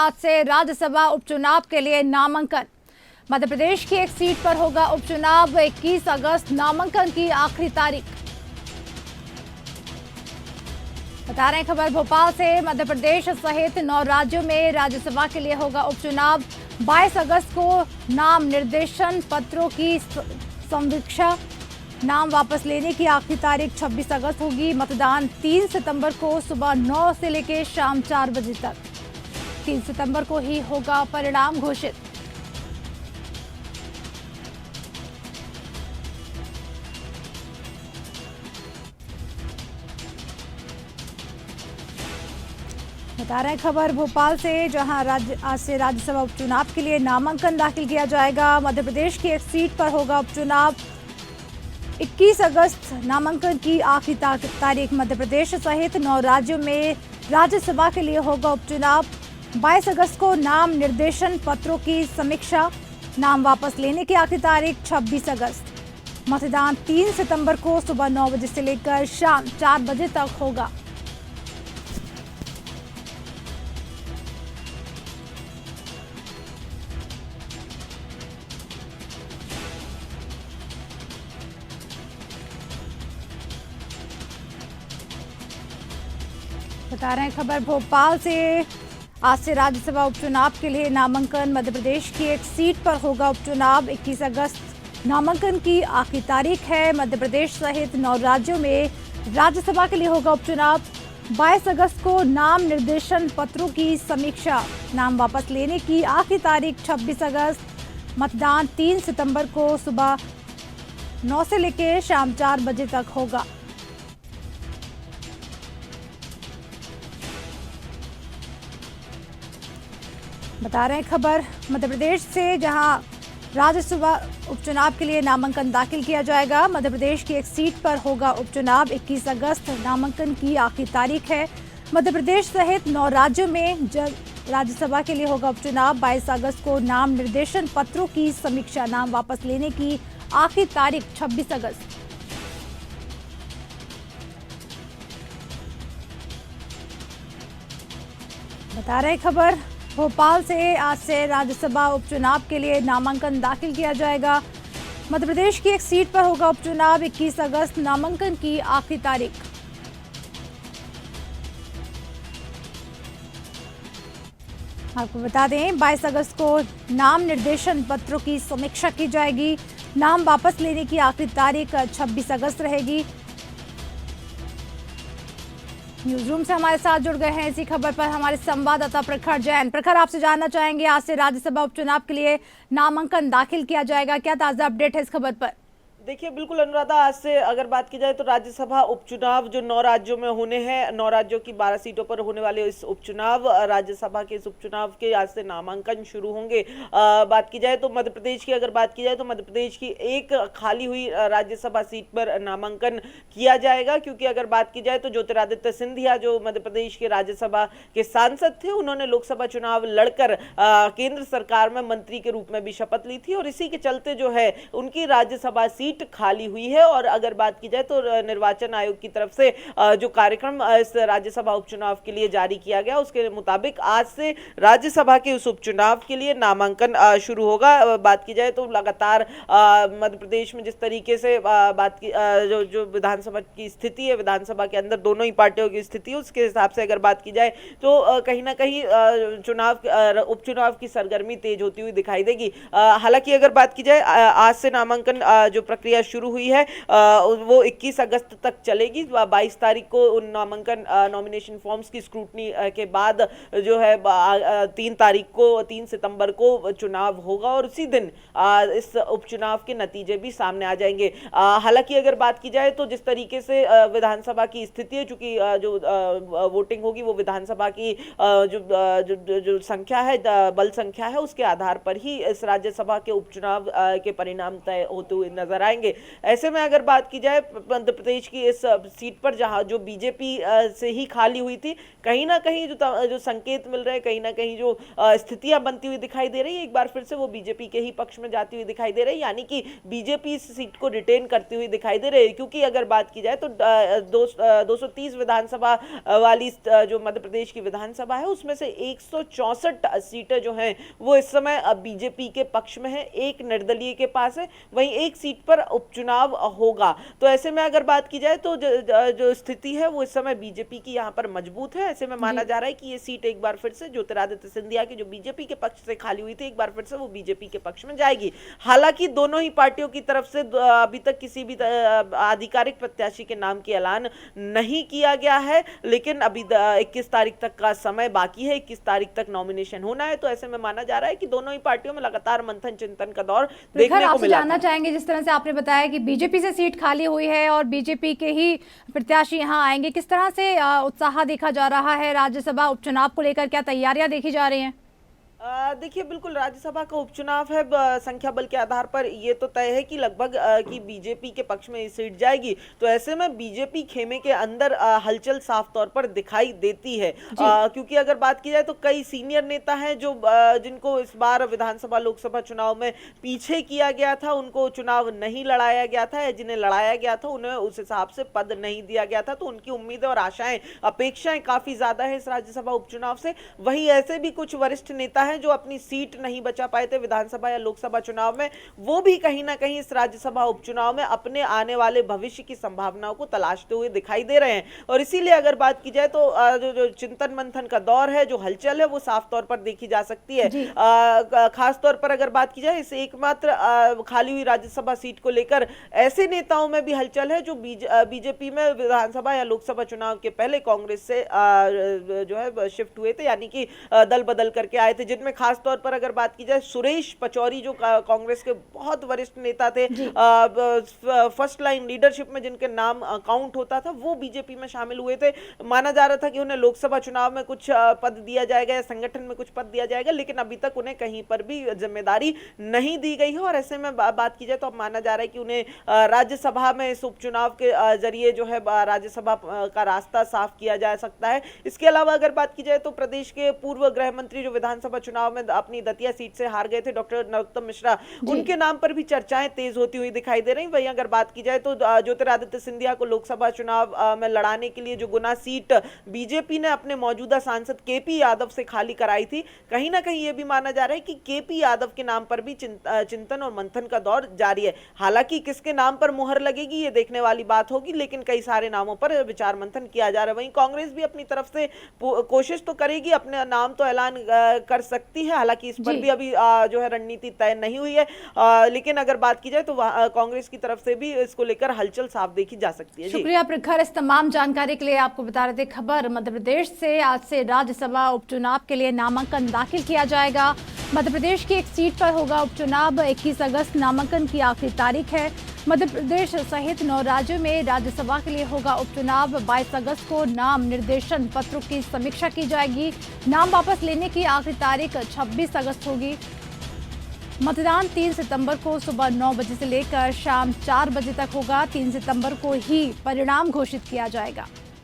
आज से राज्यसभा उपचुनाव के लिए नामांकन। मध्य प्रदेश की एक सीट पर होगा उपचुनाव। 21 अगस्त नामांकन की आखिरी तारीख। बता रहे हैं खबर भोपाल से। मध्य प्रदेश सहित 9 राज्यों में राज्यसभा के लिए होगा उपचुनाव। 22 अगस्त को नाम निर्देशन पत्रों की समीक्षा। नाम वापस लेने की आखिरी तारीख 26 अगस्त होगी। मतदान 3 सितंबर को सुबह 9 से लेकर शाम 4 बजे तक। 3 सितंबर को ही होगा परिणाम घोषित। बता रहे हैं खबर भोपाल से, जहां आज से राज्यसभा उपचुनाव के लिए नामांकन दाखिल किया जाएगा। मध्य प्रदेश की एक सीट पर होगा उपचुनाव। 21 अगस्त नामांकन की आखिरी तारीख। मध्य प्रदेश सहित 9 राज्यों में राज्यसभा के लिए होगा उपचुनाव। 22 अगस्त को नाम निर्देशन पत्रों की समीक्षा। नाम वापस लेने की आखिरी तारीख 26 अगस्त। मतदान 3 सितंबर को सुबह 9 बजे से लेकर शाम 4 बजे तक होगा। बता रहे हैं खबर भोपाल से। आज से राज्यसभा उपचुनाव के लिए नामांकन। मध्य प्रदेश की एक सीट पर होगा उपचुनाव। 21 अगस्त नामांकन की आखिरी तारीख है। मध्य प्रदेश सहित 9 राज्यों में राज्यसभा के लिए होगा उपचुनाव। 22 अगस्त को नाम निर्देशन पत्रों की समीक्षा। नाम वापस लेने की आखिरी तारीख 26 अगस्त। मतदान 3 सितंबर को सुबह 9 से लेकर शाम 4 बजे तक होगा। बता रहे हैं खबर मध्य प्रदेश से, जहां राज्यसभा उपचुनाव के लिए नामांकन दाखिल किया जाएगा। मध्य प्रदेश की एक सीट पर होगा उपचुनाव। 21 अगस्त नामांकन की आखिरी तारीख है। मध्य प्रदेश सहित 9 राज्यों में राज्यसभा के लिए होगा उपचुनाव। 22 अगस्त को नाम निर्देशन पत्रों की समीक्षा। नाम वापस लेने की आखिरी तारीख 26 अगस्त। बता रहे खबर भोपाल से। आज से राज्यसभा उपचुनाव के लिए नामांकन दाखिल किया जाएगा। मध्य प्रदेश की एक सीट पर होगा उपचुनाव। 21 अगस्त नामांकन की आखिरी तारीख। आपको बता दें 22 अगस्त को नाम निर्देशन पत्रों की समीक्षा की जाएगी। नाम वापस लेने की आखिरी तारीख 26 अगस्त रहेगी। न्यूज रूम से हमारे साथ जुड़ गए हैं इसी खबर पर हमारे संवाददाता प्रखर जैन। प्रखर, आपसे जानना चाहेंगे, आज से राज्यसभा उपचुनाव के लिए नामांकन दाखिल किया जाएगा, क्या ताजा अपडेट है इस खबर पर? देखिए, बिल्कुल अनुराधा, आज से अगर बात की जाए तो राज्यसभा उपचुनाव जो 9 राज्यों में होने हैं, 9 राज्यों की 12 सीटों पर होने वाले इस उपचुनाव, राज्यसभा के इस उपचुनाव के आज से नामांकन शुरू होंगे। बात की जाए तो मध्य प्रदेश की, अगर बात की जाए तो मध्य प्रदेश की एक खाली हुई राज्यसभा सीट पर नामांकन किया जाएगा, क्योंकि अगर बात की जाए तो ज्योतिरादित्य सिंधिया जो मध्य प्रदेश के राज्यसभा के सांसद थे, उन्होंने लोकसभा चुनाव लड़कर केंद्र सरकार में मंत्री के रूप में भी शपथ ली थी और इसी के चलते जो है उनकी राज्यसभा सीट खाली हुई है। और अगर बात की जाए तो निर्वाचन आयोग की तरफ से जो कार्यक्रम इस राज्यसभा उपचुनाव के लिए जारी किया गया, उसके मुताबिक आज से राज्यसभा के उस उपचुनाव के लिए नामांकन शुरू होगा। बात की जाए तो लगातार मध्य प्रदेश में जिस तरीके से बात की जो विधानसभा की स्थिति है, विधानसभा के अंदर दोनों ही पार्टियों की स्थिति है, उसके हिसाब से अगर बात की जाए तो कहीं ना कहीं उपचुनाव की सरगर्मी तेज होती हुई दिखाई देगी। हालांकि अगर बात की जाए आज से नामांकन जो प्रक्रिया शुरू हुई है वो 21 अगस्त तक चलेगी। 22 तारीख को उन नॉमिनेशन फॉर्म्स की स्क्रूटनी के बाद जो है 3 तारीख को 3 सितंबर को चुनाव होगा और उसी दिन इस उपचुनाव के नतीजे भी सामने आ जाएंगे। हालांकि अगर बात की जाए तो जिस तरीके से विधानसभा की स्थिति है, चूंकि जो वोटिंग होगी वो विधानसभा की जो संख्या है, बल संख्या है, उसके आधार पर ही इस राज्यसभा के उपचुनाव के परिणाम तय होते हुए नजर आए। जाएंगे। ऐसे में अगर बात की जाए मध्य प्रदेश की इस सीट पर जहां जो बीजेपी से ही खाली हुई थी, कहीं ना कहीं जो संकेत मिल रहे हैं, कहीं ना कहीं जो स्थितियां बनती हुई दिखाई दे रही है, एक बार फिर से वो बीजेपी के ही पक्ष में जाती हुई दिखाई दे रही है, यानी कि बीजेपी इस सीट को रिटेन करती हुई दिखाई दे रही है। क्योंकि अगर बात की जाए तो 230 विधानसभा वाली जो मध्य प्रदेश की विधानसभा है, उसमें से 164 सीटें जो हैं वो इस समय बीजेपी के पक्ष में है, एक निर्दलीय के पास है, वहीं एक सीट पर उपचुनाव होगा। तो ऐसे में अगर बात की जाए तो जो स्थिति है वो इस समय बीजेपी की यहाँ पर मजबूत है। ऐसे में माना जा रहा है कि ये सीट एक बार फिर से ज्योतिरादित्य सिंधिया की जो बीजेपी के पक्ष से खाली हुई थी, एक बार फिर से वो बीजेपी के पक्ष में जाएगी। हालांकि दोनों ही पार्टियों की तरफ से अभी तक किसी भी आधिकारिक प्रत्याशी के नाम की ऐलान नहीं किया गया है, लेकिन अभी 21 तारीख तक का समय बाकी है, 21 तारीख तक नॉमिनेशन होना है। तो ऐसे में माना जा रहा है कि दोनों ही पार्टियों में लगातार मंथन चिंतन का दौर देखने को मिला। जानना चाहेंगे, जिस तरह से आपने बताया कि बीजेपी से सीट खाली हुई है और बीजेपी के ही प्रत्याशी यहां आएंगे, किस तरह से उत्साह देखा जा रहा है राज्यसभा उपचुनाव को लेकर, क्या तैयारियां देखी जा रही हैं? देखिए, बिल्कुल राज्यसभा का उपचुनाव है, संख्या बल के आधार पर ये तो तय है कि लगभग कि बीजेपी के पक्ष में ये सीट जाएगी। तो ऐसे में बीजेपी खेमे के अंदर हलचल साफ तौर पर दिखाई देती है, क्योंकि अगर बात की जाए तो कई सीनियर नेता हैं जो जिनको इस बार विधानसभा लोकसभा चुनाव में पीछे किया गया था, उनको चुनाव नहीं लड़ाया गया था, जिन्हें लड़ाया गया था उन्हें उस हिसाब से पद नहीं दिया गया था। तो उनकी उम्मीदें और आशाएं, अपेक्षाएं काफी ज्यादा है इस राज्यसभा उपचुनाव से। वहीं ऐसे भी कुछ वरिष्ठ नेता जो अपनी सीट नहीं बचा पाए थे विधानसभा या लोकसभा चुनाव में, वो भी कहीं ना कहीं इस राज्यसभा उपचुनाव में अपने आने वाले भविष्य की संभावनाओं को तलाशते हुए दिखाई दे रहे हैं। और इसीलिए अगर बात की जाए तो जो चिंतन मंथन का दौर है, जो हलचल है, वो साफ तौर पर देखी जा सकती है। खास तौर पर अगर बात की जाए इस एकमात्र खाली हुई राज्यसभा सीट को लेकर ऐसे नेताओं में भी हलचल है जो बीजेपी में विधानसभा या लोकसभा चुनाव के पहले कांग्रेस से जो है शिफ्ट हुए थे, यानी कि दल बदल करके आए थे, जिनमें खास तौर पर अगर बात की जाए सुरेश पचौरी जो कांग्रेस के बहुत वरिष्ठ नेता थे, फर्स्ट लाइन लीडरशिप में जिनके नाम काउंट होता था, वो बीजेपी में शामिल हुए थे। माना जा रहा था कि उन्हें लोकसभा चुनाव में कुछ पद दिया जाएगा या संगठन में कुछ पद दिया जाएगा, लेकिन अभी तक उन्हें कहीं पर भी जिम्मेदारी नहीं दी गई है। और ऐसे में बात की जाए तो अब माना जा रहा है कि उन्हें राज्यसभा में इस उपचुनाव के जरिए जो है राज्यसभा का रास्ता साफ किया जा सकता है। इसके अलावा अगर बात की जाए तो प्रदेश के पूर्व गृह मंत्री जो विधानसभा चुनाव में अपनी दतिया सीट से हार गए थे, डॉक्टर नरोत्तम मिश्रा, उनके नाम पर भी चर्चाएं तेज होती हुई दिखाई दे रही। वहीं अगर बात की जाए तो ज्योतिरादित्य सिंधिया को लोकसभा चुनाव में लड़ाने के लिए जो गुना सीट बीजेपी ने अपने मौजूदा सांसद केपी यादव से खाली कराई थी, कहीं ना कहीं यह भी माना जा रहा है कि केपी यादव के नाम पर भी चिंतन और मंथन का दौर जारी है। हालांकि किसके नाम पर मुहर लगेगी ये देखने वाली बात होगी, लेकिन कई सारे नामों पर विचार मंथन किया जा रहा है। वहीं कांग्रेस भी अपनी तरफ से कोशिश तो करेगी, अपने नाम तो ऐलान कर सकती है, हालांकि इस पर भी अभी जो है रणनीति तय नहीं हुई है, लेकिन अगर बात की जाए तो कांग्रेस की तरफ से भी इसको लेकर हलचल साफ देखी जा सकती है। शुक्रिया प्रखर, इस तमाम जानकारी के लिए। आपको बता रहे थे खबर मध्य प्रदेश से, आज से राज्यसभा उपचुनाव के लिए नामांकन दाखिल किया जाएगा। मध्य प्रदेश की एक सीट पर होगा उपचुनाव। 21 अगस्त नामांकन की आखिरी तारीख है। मध्य प्रदेश सहित 9 राज्यों में राज्यसभा के लिए होगा उपचुनाव। 22 अगस्त को नाम निर्देशन पत्रों की समीक्षा की जाएगी। नाम वापस लेने की आखिरी तारीख 26 अगस्त होगी। मतदान 3 सितंबर को सुबह 9 बजे से लेकर शाम 4 बजे तक होगा। 3 सितंबर को ही परिणाम घोषित किया जाएगा।